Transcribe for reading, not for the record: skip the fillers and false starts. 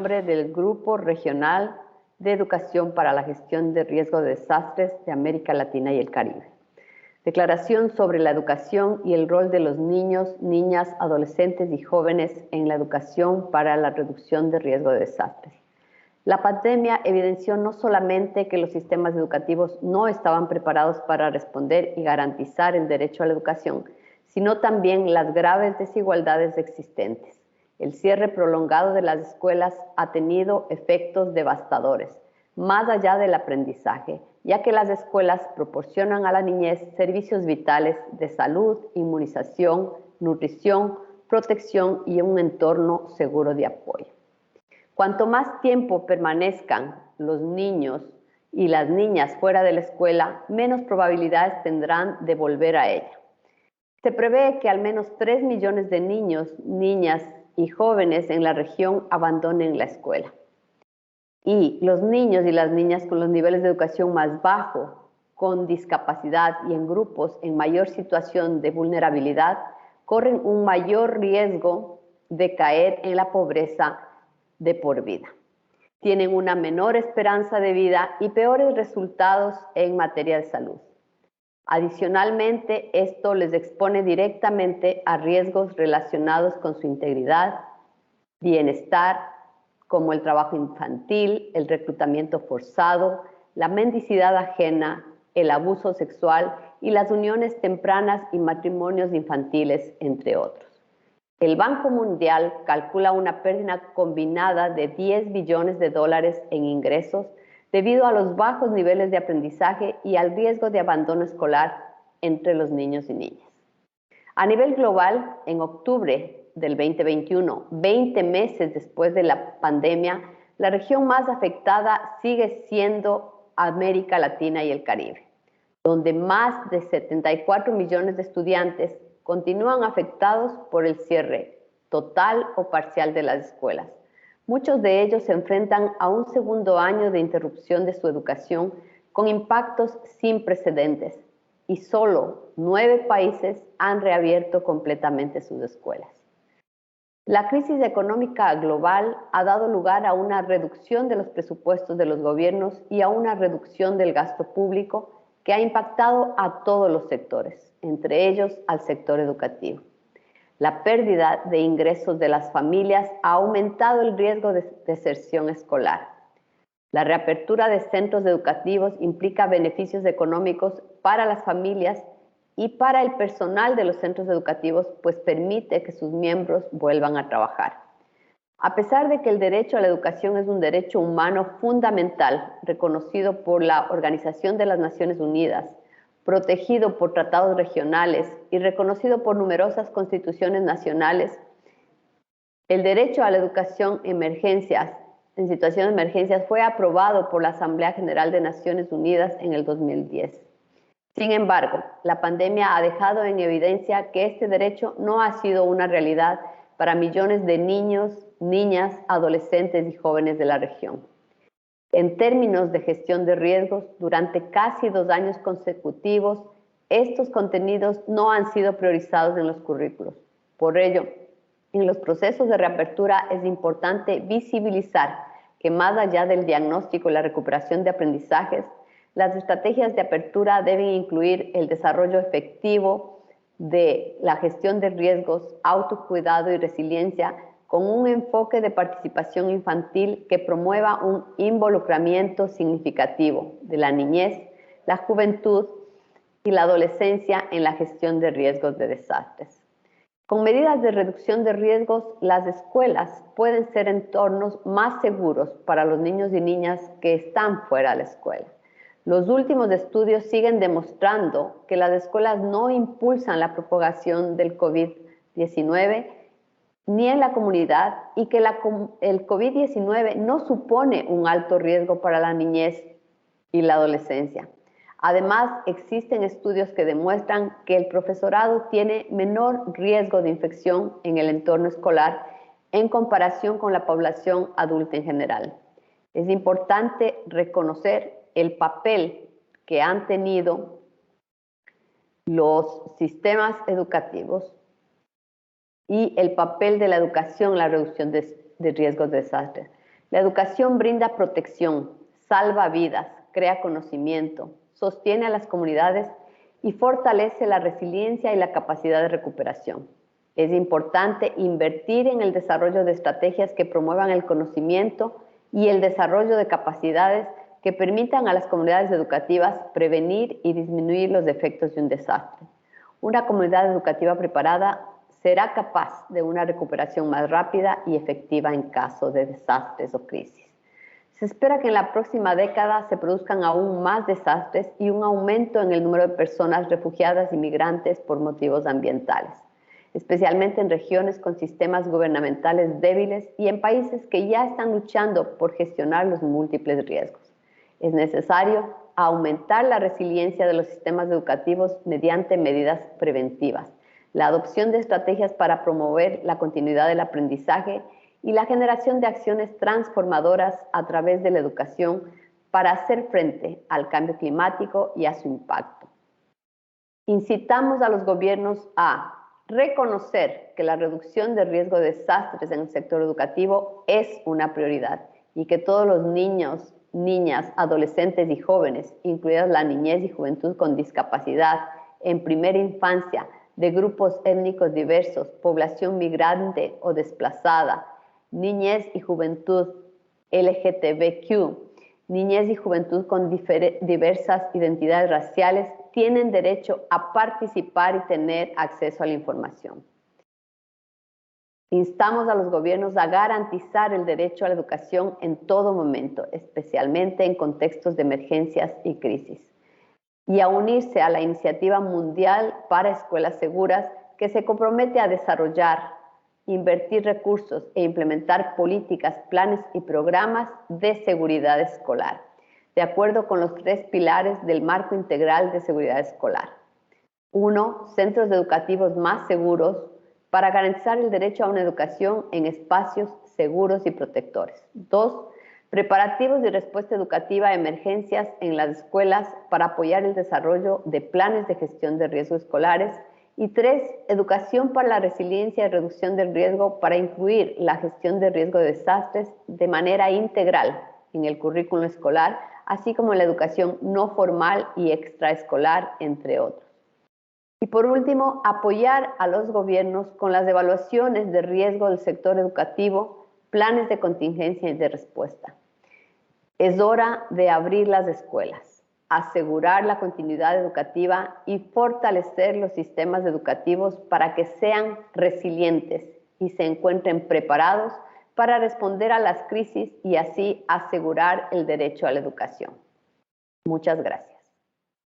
nombre del Grupo Regional de Educación para la Gestión de Riesgo de Desastres de América Latina y el Caribe. Declaración sobre la educación y el rol de los niños, niñas, adolescentes y jóvenes en la educación para la reducción de riesgo de desastres. La pandemia evidenció no solamente que los sistemas educativos no estaban preparados para responder y garantizar el derecho a la educación, sino también las graves desigualdades existentes. El cierre prolongado de las escuelas ha tenido efectos devastadores, más allá del aprendizaje, ya que las escuelas proporcionan a la niñez servicios vitales de salud, inmunización, nutrición, protección y un entorno seguro de apoyo. Cuanto más tiempo permanezcan los niños y las niñas fuera de la escuela, menos probabilidades tendrán de volver a ella. Se prevé que al menos 3 millones de niños, niñas y jóvenes en la región abandonen la escuela. Y los niños y las niñas con los niveles de educación más bajos, con discapacidad y en grupos en mayor situación de vulnerabilidad, corren un mayor riesgo de caer en la pobreza de por vida. Tienen una menor esperanza de vida y peores resultados en materia de salud. Adicionalmente, esto les expone directamente a riesgos relacionados con su integridad, bienestar, como el trabajo infantil, el reclutamiento forzado, la mendicidad ajena, el abuso sexual y las uniones tempranas y matrimonios infantiles, entre otros. El Banco Mundial calcula una pérdida combinada de 10 billones de dólares en ingresos debido a los bajos niveles de aprendizaje y al riesgo de abandono escolar entre los niños y niñas. A nivel global, en octubre del 2021, 20 meses después de la pandemia, la región más afectada sigue siendo América Latina y el Caribe, donde más de 74 millones de estudiantes continúan afectados por el cierre total o parcial de las escuelas. Muchos de ellos se enfrentan a un segundo año de interrupción de su educación con impactos sin precedentes y solo 9 países han reabierto completamente sus escuelas. La crisis económica global ha dado lugar a una reducción de los presupuestos de los gobiernos y a una reducción del gasto público que ha impactado a todos los sectores, entre ellos al sector educativo. La pérdida de ingresos de las familias ha aumentado el riesgo de deserción escolar. La reapertura de centros educativos implica beneficios económicos para las familias y para el personal de los centros educativos, pues permite que sus miembros vuelvan a trabajar. A pesar de que el derecho a la educación es un derecho humano fundamental, reconocido por la Organización de las Naciones Unidas, protegido por tratados regionales y reconocido por numerosas constituciones nacionales, el derecho a la educación en situaciones de emergencias fue aprobado por la Asamblea General de Naciones Unidas en el 2010. Sin embargo, la pandemia ha dejado en evidencia que este derecho no ha sido una realidad para millones de niños, niñas, adolescentes y jóvenes de la región. En términos de gestión de riesgos, durante casi 2 años consecutivos, estos contenidos no han sido priorizados en los currículos. Por ello, en los procesos de reapertura es importante visibilizar que más allá del diagnóstico y la recuperación de aprendizajes, las estrategias de apertura deben incluir el desarrollo efectivo de la gestión de riesgos, autocuidado y resiliencia con un enfoque de participación infantil que promueva un involucramiento significativo de la niñez, la juventud y la adolescencia en la gestión de riesgos de desastres. Con medidas de reducción de riesgos, las escuelas pueden ser entornos más seguros para los niños y niñas que están fuera de la escuela. Los últimos estudios siguen demostrando que las escuelas no impulsan la propagación del COVID-19 ni en la comunidad y que el COVID-19 no supone un alto riesgo para la niñez y la adolescencia. Además, existen estudios que demuestran que el profesorado tiene menor riesgo de infección en el entorno escolar en comparación con la población adulta en general. Es importante reconocer el papel que han tenido los sistemas educativos y el papel de la educación en la reducción de riesgos de desastre. La educación brinda protección, salva vidas, crea conocimiento, sostiene a las comunidades y fortalece la resiliencia y la capacidad de recuperación. Es importante invertir en el desarrollo de estrategias que promuevan el conocimiento y el desarrollo de capacidades que permitan a las comunidades educativas prevenir y disminuir los efectos de un desastre. Una comunidad educativa preparada será capaz de una recuperación más rápida y efectiva en caso de desastres o crisis. Se espera que en la próxima década se produzcan aún más desastres y un aumento en el número de personas refugiadas y migrantes por motivos ambientales, especialmente en regiones con sistemas gubernamentales débiles y en países que ya están luchando por gestionar los múltiples riesgos. Es necesario aumentar la resiliencia de los sistemas educativos mediante medidas preventivas, la adopción de estrategias para promover la continuidad del aprendizaje y la generación de acciones transformadoras a través de la educación para hacer frente al cambio climático y a su impacto. Incitamos a los gobiernos a reconocer que la reducción de riesgo de desastres en el sector educativo es una prioridad y que todos los niños, niñas, adolescentes y jóvenes, incluidas la niñez y juventud con discapacidad, en primera infancia, de grupos étnicos diversos, población migrante o desplazada, niñez y juventud LGTBQ, niñez y juventud con diversas identidades raciales, tienen derecho a participar y tener acceso a la información. Instamos a los gobiernos a garantizar el derecho a la educación en todo momento, especialmente en contextos de emergencias y crisis, y a unirse a la Iniciativa Mundial para Escuelas Seguras, que se compromete a desarrollar, invertir recursos e implementar políticas, planes y programas de seguridad escolar, de acuerdo con los 3 pilares del Marco Integral de Seguridad Escolar. 1. Centros educativos más seguros para garantizar el derecho a una educación en espacios seguros y protectores. 2. Preparativos de respuesta educativa a emergencias en las escuelas para apoyar el desarrollo de planes de gestión de riesgos escolares. Y 3. Educación para la resiliencia y reducción del riesgo para incluir la gestión de riesgo de desastres de manera integral en el currículo escolar, así como en la educación no formal y extraescolar, entre otros. Y por último, apoyar a los gobiernos con las evaluaciones de riesgo del sector educativo, planes de contingencia y de respuesta. Es hora de abrir las escuelas, asegurar la continuidad educativa y fortalecer los sistemas educativos para que sean resilientes y se encuentren preparados para responder a las crisis y así asegurar el derecho a la educación. Muchas gracias.